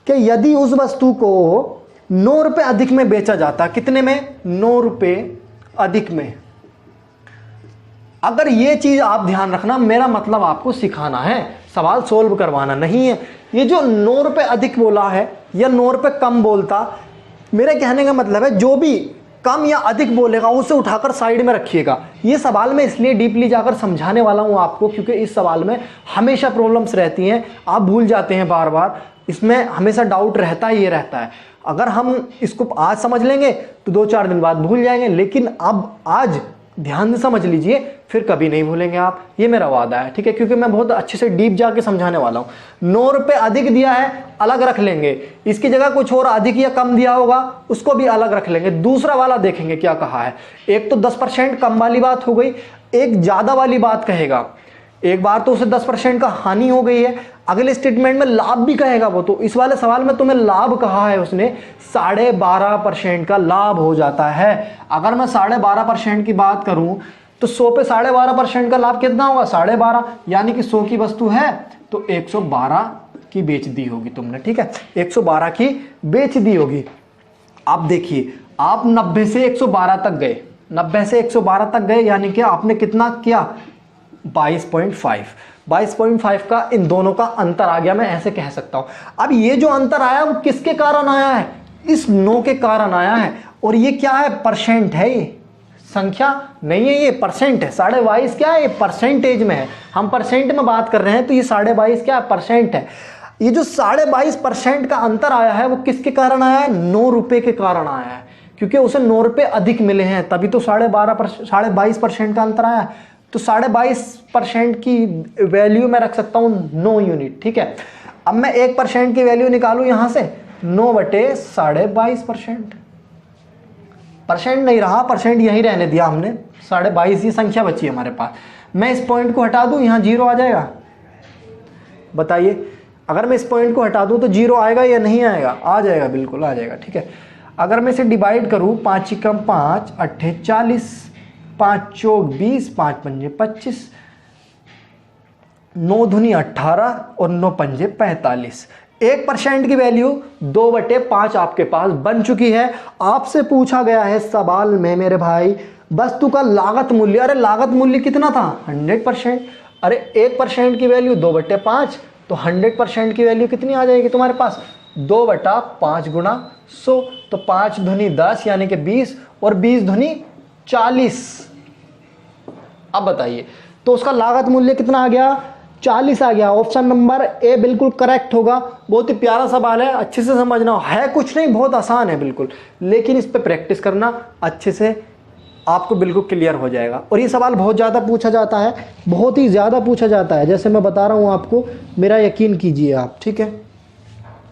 कि यदि उस वस्तु को 9 रुपए अधिक में बेचा जाता, कितने में, 9 रुपए अधिक में। अगर ये चीज आप ध्यान रखना, मेरा मतलब आपको सिखाना है, सवाल सोल्व करवाना नहीं है। ये जो 9 रुपए अधिक बोला है या 9 रुपए कम बोलता, मेरे कहने का मतलब है जो भी कम या अधिक बोलेगा उसे उठाकर साइड में रखिएगा। ये सवाल मैं इसलिए डीपली जाकर समझाने वाला हूं आपको, क्योंकि इस सवाल में हमेशा प्रॉब्लम्स रहती हैं, आप भूल जाते हैं बार बार, इसमें हमेशा डाउट रहता ही रहता है। अगर हम इसको आज समझ लेंगे तो 2-4 दिन बाद भूल जाएंगे, लेकिन अब आज ध्यान से समझ लीजिए, फिर कभी नहीं भूलेंगे आप, ये मेरा वादा है, ठीक है। क्योंकि मैं बहुत अच्छे से डीप जाके समझाने वाला हूं। 9 रुपए अधिक दिया है, अलग रख लेंगे, इसकी जगह कुछ और अधिक या कम दिया होगा उसको भी अलग रख लेंगे। दूसरा वाला देखेंगे क्या कहा है। एक तो 10% कम वाली बात हो गई, एक ज्यादा वाली बात कहेगा। एक बार तो उसे 10% का हानि हो गई है, अगले स्टेटमेंट में लाभ भी कहेगा वो। तो इस वाले सवाल में तुम्हें लाभ कहा है उसने, 12.5% का लाभ हो जाता है। अगर मैं 12.5% की बात करूं तो 100 पे 12.5% का लाभ कितना होगा, 12.5, यानी कि 100 की वस्तु है तो 112 की बेच दी होगी तुमने, ठीक है, 112 की बेच दी होगी। आप देखिए, आप 90 से 112 तक गए, 90 से 112 तक गए, यानी कि आपने कितना किया, 22.5 का इन दोनों का अंतर आ गया, मैं ऐसे कह सकता हूं। अब ये जो अंतर आया वो किसके कारण आया है, इस 9 के कारण आया है। और ये क्या है, परसेंट है, ये संख्या नहीं है, ये परसेंट है। 22.5 क्या है, ये परसेंटेज में है, हम परसेंट में बात कर रहे हैं, तो ये 22.5 क्या है, परसेंट है। ये जो 22.5% का अंतर आया है वो किसके कारण आया है, 9 रुपए के कारण आया है, क्योंकि उसे 9 रुपए अधिक मिले हैं, तभी तो 22.5% का अंतर आया है। तो 22.5% की वैल्यू मैं रख सकता हूं 9 यूनिट, ठीक है। अब मैं 1% की वैल्यू निकालूं यहां से, 9/22%। परसेंट नहीं रहा, परसेंट यहीं रहने दिया हमने, 22.5 ये संख्या बची हमारे पास। मैं इस पॉइंट को हटा दूं, यहां 0 आ जाएगा, बताइए। अगर मैं इस पॉइंट को हटा दूं तो 0 आएगा या नहीं आएगा, आ जाएगा, बिल्कुल आ जाएगा, ठीक है। अगर मैं इसे डिवाइड करूं, 5 × 5 = 40, 5 × 4 = 20, 5 × 5 = 25, 9 दूनी 18 और 9 × 5 = 45। 1% की वैल्यू 2/5 आपके पास बन चुकी है। आपसे पूछा गया है सवाल में मेरे भाई, वस्तु का लागत मूल्य, अरे लागत मूल्य कितना था, 100%। अरे 1% की वैल्यू 2/5, तो 100% की वैल्यू कितनी आ जाएगी तुम्हारे पास, 2/5 × 100, तो 5 दूनी 10 यानी कि 20, और 20 दूनी 40। अब बताइए, तो उसका लागत मूल्य कितना आ गया, 40 आ गया। ऑप्शन नंबर ए बिल्कुल करेक्ट होगा। बहुत ही प्यारा सवाल है, अच्छे से समझना है, कुछ नहीं, बहुत आसान है बिल्कुल, लेकिन इस पे प्रैक्टिस करना अच्छे से, आपको बिल्कुल क्लियर हो जाएगा। और ये सवाल बहुत ज़्यादा पूछा जाता है, बहुत ही ज़्यादा पूछा जाता है, जैसे मैं बता रहा हूँ आपको, मेरा यकीन कीजिए आप, ठीक है।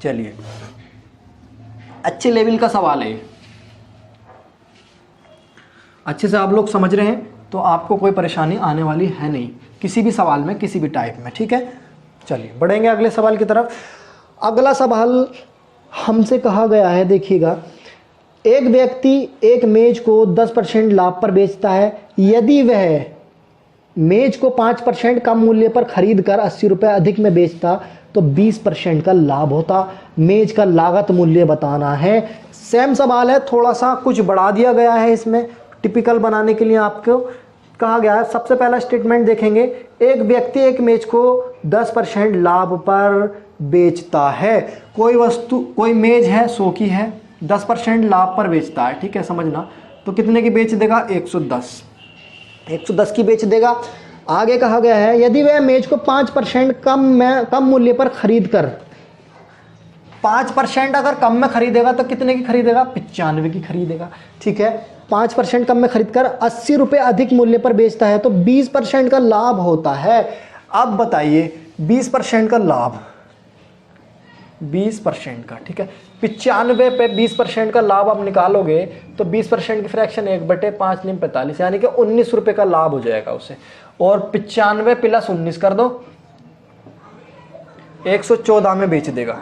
चलिए, अच्छे लेवल का सवाल है, अच्छे से आप लोग समझ रहे हैं तो आपको कोई परेशानी आने वाली है नहीं किसी भी सवाल में, किसी भी टाइप में, ठीक है। चलिए बढ़ेंगे अगले सवाल की तरफ। अगला सवाल हमसे कहा गया है, देखिएगा, एक व्यक्ति एक मेज को 10% लाभ पर बेचता है। यदि वह मेज को 5% कम मूल्य पर खरीद कर 80 रुपये अधिक में बेचता तो 20% का लाभ होता। मेज का लागत मूल्य बताना है। सेम सवाल है, थोड़ा सा कुछ बढ़ा दिया गया है इसमें टिपिकल बनाने के लिए आपको कहा गया है। सबसे पहला स्टेटमेंट देखेंगे, एक व्यक्ति एक मेज को 10% लाभ पर बेचता है। कोई वस्तु, कोई मेज है 100 की है, 10% लाभ पर बेचता है, ठीक है, समझना। तो कितने की बेच देगा? 110 की बेच देगा। आगे कहा गया है, यदि वह मेज को 5% कम मूल्य पर खरीद कर, 5% अगर कम में खरीदेगा तो कितने की खरीदेगा? 95 की खरीदेगा, ठीक है। 5% कम में खरीद कर 80 रुपये अधिक मूल्य पर बेचता है तो 20% का लाभ होता है। अब बताइए 20% का लाभ, 20% का, ठीक है, 95 पे 20% का लाभ आप निकालोगे तो 20% की फ्रैक्शन 1/5 × 45 यानी कि 19 रुपये का लाभ हो जाएगा उसे। और 95 + 19 कर दो, 114 में बेच देगा।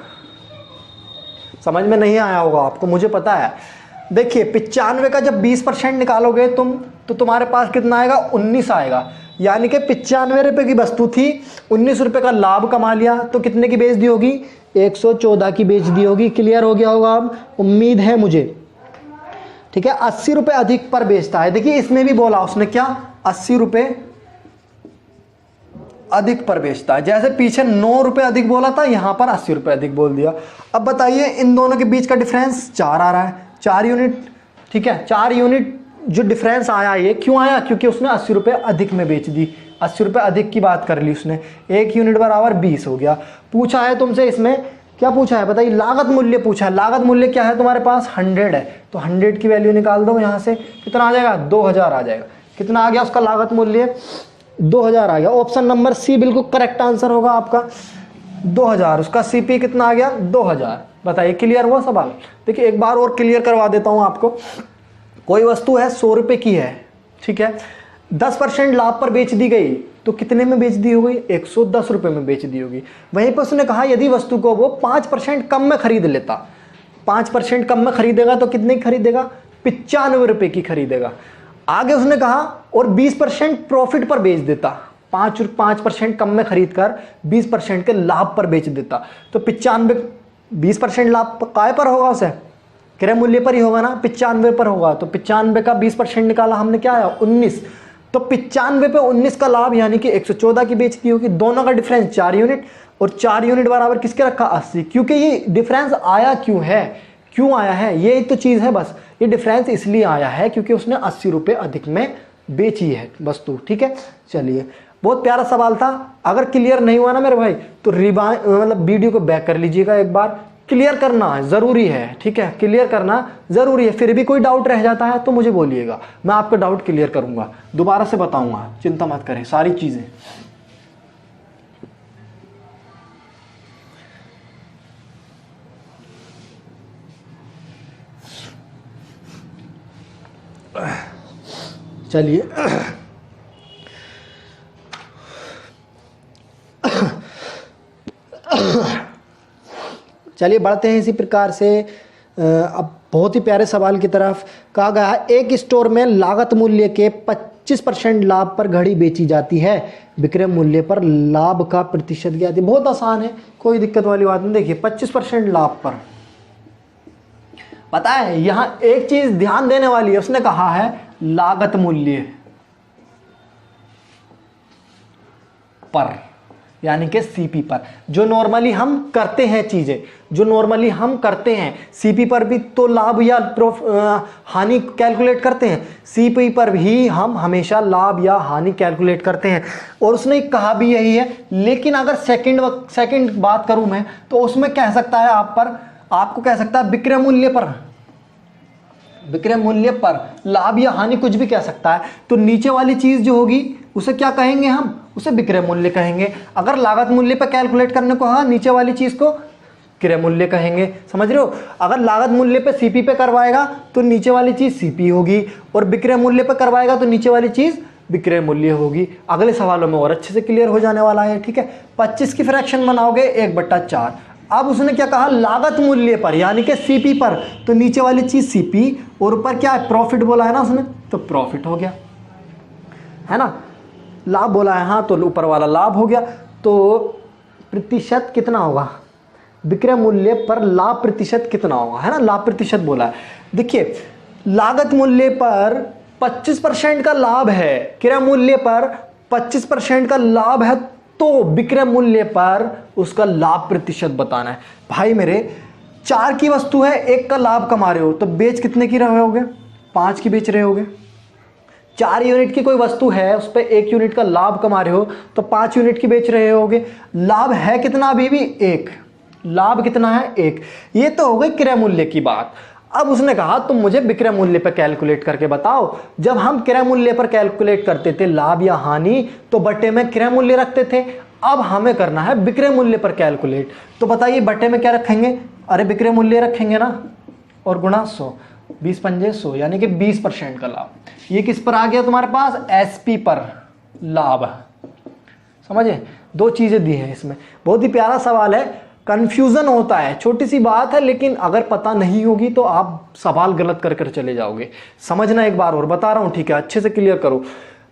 समझ में नहीं आया होगा आपको, मुझे पता है। देखिए 95 का जब 20% निकालोगे तुम तो तुम्हारे पास कितना आएगा? 19 आएगा। यानी कि 95 रुपये की वस्तु थी, 19 रुपये का लाभ कमा लिया तो कितने की बेच दी होगी? 114 की बेच दी होगी। क्लियर हो गया होगा अब, उम्मीद है मुझे, ठीक है। 80 रुपये अधिक पर बेचता है। देखिए इसमें भी बोला उसने क्या? 80 रुपये अधिक पर बेचता है। जैसे पीछे 9 रुपये अधिक बोला था, यहां पर 80 रुपये अधिक बोल दिया। अब बताइए इन दोनों के बीच का डिफरेंस 4 आ रहा है, 4 यूनिट, ठीक है। 4 यूनिट जो डिफरेंस आया, ये क्यों आया? क्योंकि उसने 80 रुपये अधिक में बेच दी। 80 रुपये अधिक की बात कर ली उसने। 1 यूनिट बराबर 20 हो गया। पूछा है तुमसे इसमें क्या पूछा है बताइए? लागत मूल्य पूछा है। लागत मूल्य क्या है तुम्हारे पास? 100 है, तो 100 की वैल्यू निकाल दो यहाँ से। कितना आ जाएगा? 2000 आ जाएगा। कितना आ गया उसका लागत मूल्य? 2000 आ गया। ऑप्शन नंबर सी बिल्कुल करेक्ट आंसर होगा आपका, 2000। उसका सीपी कितना आ गया? 2000। बताइए क्लियर हुआ सवाल? देखिए एक बार और क्लियर करवा देता हूँ आपको। कोई वस्तु है 100 रुपये की है, ठीक है, 10% लाभ पर बेच दी गई तो कितने में बेच दी होगी? 110 रुपये में बेच दी होगी। वहीं पर उसने कहा यदि वस्तु को वो 5% कम में खरीद लेता, 5% कम में खरीदेगा तो कितने की खरीदेगा? 95 रुपये की खरीदेगा। आगे उसने कहा और 20% प्रॉफिट पर बेच देता, 5% कम में खरीद कर 20% के लाभ पर बेच देता तो 20% लाभ काय पर होगा? उसे क्रय मूल्य पर ही होगा ना, 95 पर होगा। तो 95 का 20% निकाला हमने, क्या आया? 19। तो 95 पे 19 का लाभ यानी कि 114 की बेच दी होगी। दोनों का डिफरेंस 4 यूनिट, और 4 यूनिट बराबर किसके रखा? 80। क्योंकि ये डिफरेंस आया क्यों है? क्यों आया है? ये तो चीज़ है बस। ये डिफरेंस इसलिए आया है क्योंकि उसने 80 रुपये अधिक में बेची है वस्तु, ठीक है। चलिए बहुत प्यारा सवाल था। अगर क्लियर नहीं हुआ ना मेरे भाई तो मतलब वीडियो को बैक कर लीजिएगा एक बार। क्लियर करना ज़रूरी है, ठीक है, क्लियर करना ज़रूरी है। फिर भी कोई डाउट रह जाता है तो मुझे बोलिएगा, मैं आपका डाउट क्लियर करूंगा, दोबारा से बताऊंगा, चिंता मत करें सारी चीज़ें। चलिए चलिए बढ़ते हैं इसी प्रकार से। अब बहुत ही प्यारे सवाल की तरफ। कहा गया है एक स्टोर में लागत मूल्य के 25% लाभ पर घड़ी बेची जाती है, विक्रय मूल्य पर लाभ का प्रतिशत ज्ञात। बहुत आसान है, कोई दिक्कत वाली बात नहीं। देखिए 25% लाभ पर, पता है यहां एक चीज ध्यान देने वाली है। उसने कहा है लागत मूल्य पर, यानी कि सीपी पर। जो नॉर्मली हम करते हैं चीजें, जो नॉर्मली हम करते हैं, सीपी पर भी तो लाभ या हानि कैलकुलेट करते हैं, सीपी पर भी हम हमेशा लाभ या हानि कैलकुलेट करते हैं। और उसने कहा भी यही है। लेकिन अगर सेकंड बात करूं मैं तो उसमें कह सकता है आपको कह सकता है विक्रय मूल्य पर, विक्रय मूल्य पर लाभ या हानि कुछ भी कह सकता है। तो नीचे वाली चीज जो होगी उसे क्या कहेंगे? हम उसे विक्रय मूल्य कहेंगे। अगर लागत मूल्य पर कैलकुलेट करने को कहा, नीचे वाली चीज को क्रय मूल्य कहेंगे। समझ रहे हो? अगर लागत मूल्य पे सीपी पे करवाएगा तो नीचे वाली चीज सीपी होगी, और विक्रय मूल्य पे करवाएगा तो नीचे वाली चीज विक्रय मूल्य होगी। अगले सवालों में और अच्छे से क्लियर हो जाने वाला है, ठीक है। 25 की फ्रैक्शन बनाओगे 1/4। अब उसने क्या कहा? लागत मूल्य पर यानी कि सीपी पर, तो नीचे वाली चीज सीपी और ऊपर क्या है? प्रॉफिट बोला है ना उसने, तो प्रॉफिट हो गया, है ना। लाभ बोला है, हाँ, तो ऊपर वाला लाभ हो गया। तो प्रतिशत कितना होगा, विक्रय मूल्य पर लाभ प्रतिशत कितना होगा, है ना, लाभ प्रतिशत बोला है। देखिए लागत मूल्य पर 25% का लाभ है, क्रय मूल्य पर 25% का लाभ है, तो विक्रय मूल्य पर उसका लाभ प्रतिशत बताना है। भाई मेरे 4 की वस्तु है, 1 का लाभ कमा रहे हो, तो बेच कितने की रहे होगे, 5 की बेच रहे होगे। 4 यूनिट की कोई वस्तु है, उस पर 1 यूनिट का लाभ कमा रहे हो, तो 5 यूनिट की बेच रहे होगे। लाभ है कितना, अभी भी 1, लाभ कितना है 1। ये तो हो गई क्रय मूल्य की बात। अब उसने कहा तुम मुझे विक्रय मूल्य पर कैलकुलेट करके बताओ। जब हम क्रय मूल्य पर कैलकुलेट करते थे लाभ या हानि, तो बटे में क्रय मूल्य रखते थे। अब हमें करना है विक्रय मूल्य पर कैलकुलेट, तो बताइए बटे में क्या रखेंगे, अरे विक्रय मूल्य रखेंगे ना, और गुणा 100, 20 पंजे 100, यानी कि 20% का लाभ। ये किस पर आ गया तुम्हारे पास, एसपी पर लाभ। समझे, 2 चीजें दी हैं इसमें। बहुत ही प्यारा सवाल है, कंफ्यूजन होता है, छोटी सी बात है, लेकिन अगर पता नहीं होगी तो आप सवाल गलत कर कर चले जाओगे। समझना एक बार और बता रहा हूं, ठीक है, अच्छे से क्लियर करो।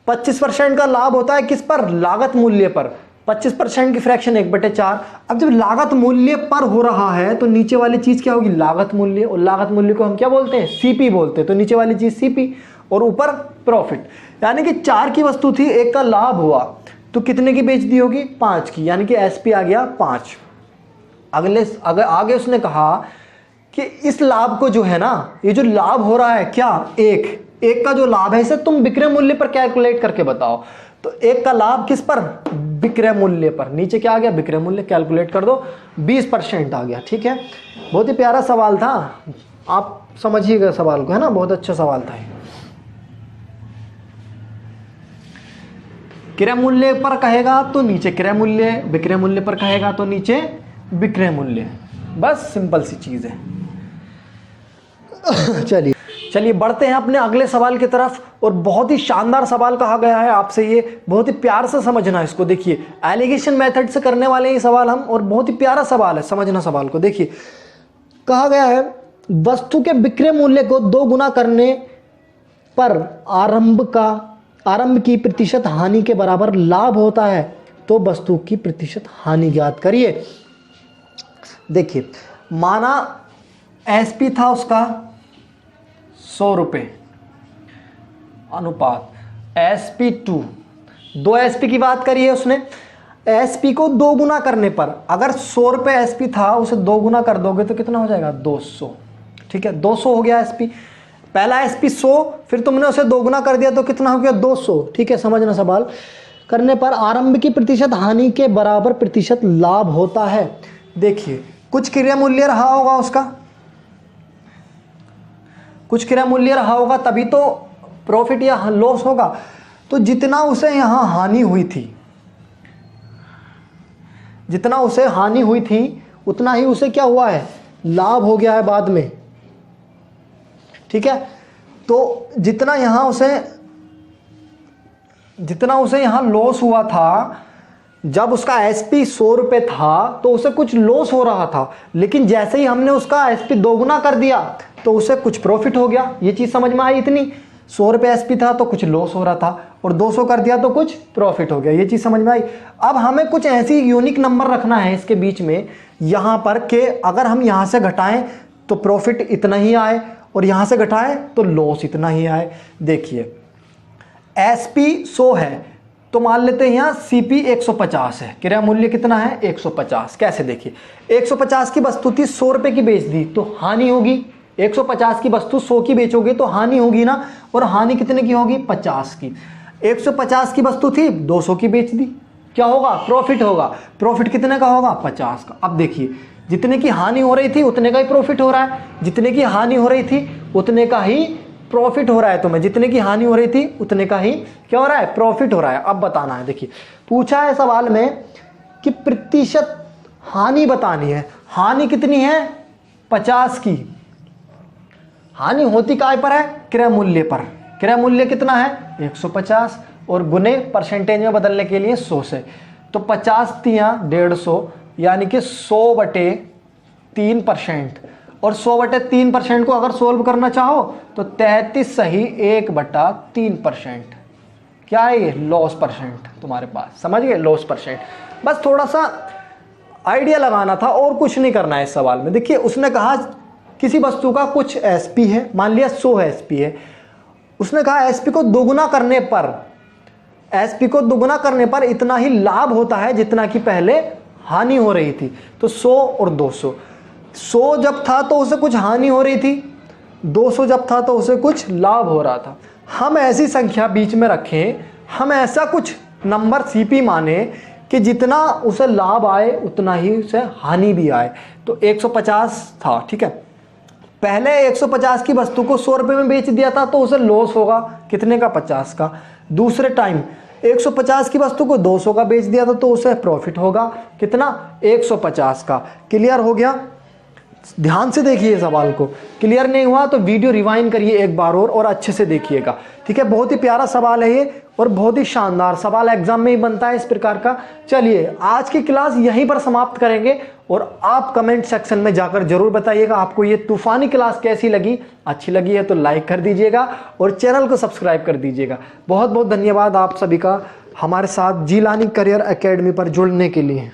25% का लाभ होता है किस पर, लागत मूल्य पर। 25% की फ्रैक्शन 1/4। अब जब लागत मूल्य पर हो रहा है तो नीचे वाली चीज क्या होगी, लागत मूल्य, और लागत मूल्य को हम क्या बोलते हैं, सीपी बोलते हैं, तो नीचे वाली चीज सीपी और ऊपर प्रॉफिट। यानी कि 4 की वस्तु थी, 1 का लाभ हुआ, तो कितने की बेच दी होगी, 5 की, यानी कि एसपी आ गया 5। आगे उसने कहा कि इस लाभ को जो है ना, ये जो लाभ हो रहा है क्या, 1 का जो लाभ है इसे तुम विक्रय मूल्य पर कैलकुलेट करके बताओ। तो 1 का लाभ किस पर, विक्रय मूल्य पर। नीचे क्या आ गया, विक्रय मूल्य, कैलकुलेट कर दो, 20% आ गया। ठीक है, बहुत ही प्यारा सवाल था, आप समझिएगा सवाल को, है ना, बहुत अच्छा सवाल था। क्रय मूल्य पर कहेगा तो नीचे क्रय मूल्य, विक्रय मूल्य पर कहेगा तो नीचे विक्रय मूल्य, बस सिंपल सी चीज है। चलिए बढ़ते हैं अपने अगले सवाल की तरफ, और बहुत ही शानदार सवाल कहा गया है आपसे, ये बहुत ही प्यार से समझना इसको। देखिए एलिगेशन मेथड से करने वाले ये सवाल हम, और बहुत ही प्यारा सवाल है, समझना सवाल को। देखिए कहा गया है वस्तु के विक्रय मूल्य को 2 गुना करने पर आरंभ की प्रतिशत हानि के बराबर लाभ होता है, तो वस्तु की प्रतिशत हानि ज्ञात करिए। देखिए माना एसपी था उसका 100 रुपये, अनुपात SP2, 2 एसपी की बात करी है उसने। एसपी को 2 गुना करने पर, अगर 100 रुपये एसपी था, उसे 2 गुना कर दोगे तो कितना हो जाएगा, 200। ठीक है, 200 हो गया एसपी। पहला एसपी 100, फिर तुमने उसे 2 गुना कर दिया तो कितना हो गया, 200। ठीक है, समझना सवाल। करने पर आरंभ की प्रतिशत हानि के बराबर प्रतिशत लाभ होता है। देखिए कुछ क्रय मूल्य रहा होगा उसका, कुछ क्रय मूल्य रहा होगा, तभी तो प्रॉफिट या लॉस होगा। तो जितना उसे यहां हानि हुई थी, जितना उसे हानि हुई थी उतना ही उसे क्या हुआ है, लाभ हो गया है बाद में। ठीक है, तो जितना उसे यहां लॉस हुआ था, जब उसका एसपी 100 रुपये था तो उसे कुछ लॉस हो रहा था, लेकिन जैसे ही हमने उसका एसपी 2 गुना कर दिया तो उसे कुछ प्रॉफिट हो गया। ये चीज समझ में आई इतनी, 100 रुपये एसपी था तो कुछ लॉस हो रहा था, और 200 कर दिया तो कुछ प्रॉफिट हो गया। ये चीज समझ में आई। अब हमें कुछ ऐसी यूनिक नंबर रखना है इसके बीच में, यहां पर के अगर हम यहां से घटाएं तो प्रॉफिट इतना ही आए, और यहां से घटाएं तो लॉस इतना ही आए। देखिए एसपी 100 है तो मान लेते हैं यहाँ सीपी 150 है, क्रय मूल्य कितना है, 150। कैसे, देखिए 150 की वस्तु थी, 100 रुपये की बेच दी तो हानि होगी। 150 की वस्तु 100 की बेचोगे तो हानि होगी ना, और हानि कितने की होगी, 50 की। 150 की वस्तु थी, 200 की बेच दी, क्या होगा, प्रॉफिट होगा। प्रॉफिट कितने का होगा, 50 का। अब देखिए जितने की हानि हो रही थी उतने का ही प्रॉफिट हो रहा है, जितने की हानि हो रही थी उतने का ही प्रॉफिट हो रहा है। तुम्हें जितने की हानि हो रही थी उतने का ही क्या हो रहा है, प्रॉफिट हो रहा है। अब बताना है, देखिए पूछा है सवाल में कि प्रतिशत हानि बतानी है। हानि कितनी है, 50 की। हानि होती काय पर है, क्रय मूल्य पर। क्रय मूल्य कितना है, 150, और गुने परसेंटेज में बदलने के लिए 100 से, तो 50 तियां 150, यानी कि 100/3%। और 100/3% को अगर सोल्व करना चाहो तो 33 सही 1/3%। क्या है ये, लॉस परसेंट तुम्हारे पास, समझ गए, लॉस परसेंट। बस थोड़ा सा आइडिया लगाना था और कुछ नहीं करना है इस सवाल में। देखिए उसने कहा किसी वस्तु का कुछ एसपी है, मान लिया 100 एसपी है, उसने कहा एसपी को दोगुना करने पर, एसपी को दोगुना करने पर इतना ही लाभ होता है जितना कि पहले हानि हो रही थी। तो 100 और 200, 100 जब था तो उसे कुछ हानि हो रही थी, 200 जब था तो उसे कुछ लाभ हो रहा था। हम ऐसी संख्या बीच में रखें, हम ऐसा कुछ नंबर सीपी माने कि जितना उसे लाभ आए उतना ही उसे हानि भी आए। तो 150 था, ठीक है, पहले 150 की वस्तु को 100 रुपये में बेच दिया था तो उसे लॉस होगा, कितने का, 50 का। दूसरे टाइम 150 की वस्तु को 200 का बेच दिया था तो उसे प्रॉफिट होगा, कितना, 150 का। क्लियर हो गया? ध्यान से देखिए सवाल को, क्लियर नहीं हुआ तो वीडियो रिवाइंड करिए एक बार और अच्छे से देखिएगा, ठीक है। बहुत ही प्यारा सवाल है ये और बहुत ही शानदार सवाल एग्जाम में ही बनता है इस प्रकार का। चलिए आज की क्लास यहीं पर समाप्त करेंगे और आप कमेंट सेक्शन में जाकर जरूर बताइएगा आपको ये तूफानी क्लास कैसी लगी। अच्छी लगी है तो लाइक कर दीजिएगा और चैनल को सब्सक्राइब कर दीजिएगा। बहुत बहुत धन्यवाद आप सभी का हमारे साथ जीलानी करियर एकेडमी पर जुड़ने के लिए।